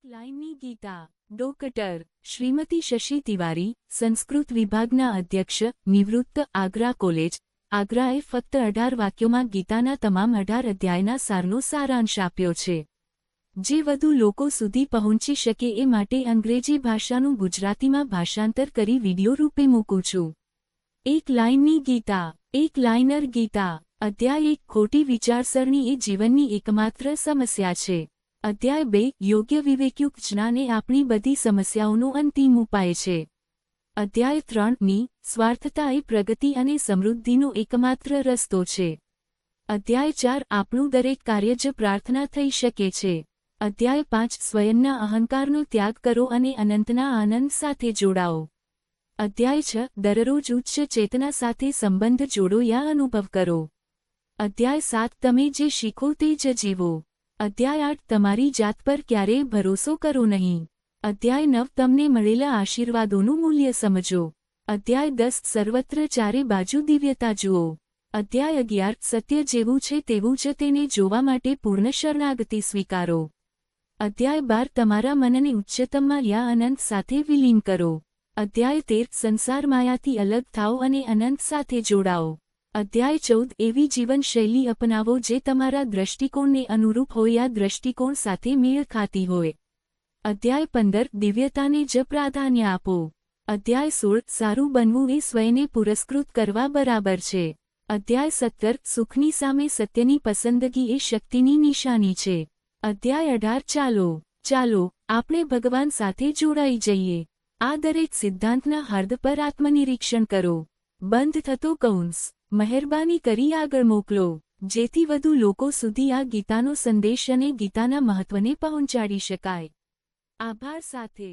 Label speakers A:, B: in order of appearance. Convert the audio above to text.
A: લાઇનની ગીતા ડોક્ટર શ્રીમતી શશી તિવારી, સંસ્કૃત વિભાગના અધ્યક્ષ, નિવૃત્ત, આગ્રા કોલેજ, આગ્રાએ ફક્ત 18 વાક્યોમાં ગીતાના તમામ 18 અધ્યાયના સારનો સારાંશ આપ્યો છે, જે વધુ લોકો સુધી પહોંચી શકે એ માટે અંગ્રેજી ભાષાનું ગુજરાતીમાં ભાષાંતર કરી વિડિયો રૂપે મૂકું છું. એક લાઇનની ગીતા, એક લાઇનર ગીતા. અધ્યાય 1, ખોટી વિચારસરણી એ જીવનની એકમાત્ર સમસ્યા છે. અધ્યાય 2, યોગ્ય વિવેકયુક્ત જ્ઞાન એ આપણી બધી સમસ્યાઓનો અંતિમ ઉપાય છે. અધ્યાય 3, ની સ્વાર્થતા એ પ્રગતિ અને સમૃદ્ધિનો એકમાત્ર રસ્તો છે. અધ્યાય 4, આપણું દરેક કાર્ય જ પ્રાર્થના થઈ શકે છે. અધ્યાય 5, સ્વયંના અહંકારનો ત્યાગ કરો અને અનંતના આનંદ સાથે જોડાઓ. અધ્યાય 6, દરરોજ ઉચ્ચ ચેતના સાથે સંબંધ જોડો યા અનુભવ કરો. અધ્યાય 7, તમે જે શીખો તે જ જીવો. અધ્યાય 8, તમારી જાત પર ક્યારેય ભરોસો કરો નહીં. અધ્યાય 9, તમને મળેલા આશીર્વાદોનું મૂલ્ય સમજો. અધ્યાય 10, સર્વત્ર ચારે બાજુ દિવ્યતા જુઓ. અધ્યાય 11, સત્ય જેવું છે તેવું જ તેને જોવા માટે પૂર્ણ શરણાગતિ સ્વીકારો. અધ્યાય 12, તમારા મનને ઉચ્ચતમમાં યા અનંત સાથે વિલીન કરો. અધ્યાય 13, સંસાર માયાથી અલગ થાઓ અને અનંત સાથે જોડાઓ. અધ્યાય 14, એવી જીવનશૈલી અપનાવો જે તમારા દ્રષ્ટિકોણને અનુરૂપ હોય, આ દ્રષ્ટિકોણ સાથે મેળ ખાતી હોય. અધ્યાય 15, દિવ્યતાને જ પ્રાધાન્ય આપો. અધ્યાય 16, સારું બનવું એ સ્વયને પુરસ્કૃત કરવા બરાબર છે. અધ્યાય 17, સુખની સામે સત્યની પસંદગી એ શક્તિની નિશાની છે. અધ્યાય 18, ચાલો આપણે ભગવાન સાથે જોડાઈ જઈએ. આ દરેક સિદ્ધાંતના હાર્દ પર આત્મનિરીક્ષણ કરો. બંધ થતો કૌંસ. મહેરબાની કરી આગળ મોકલો, જેથી વધુ લોકો સુધી આ ગીતાનો સંદેશ અને ગીતાના મહત્વને પહોંચાડી શકાય. આભાર સાથે.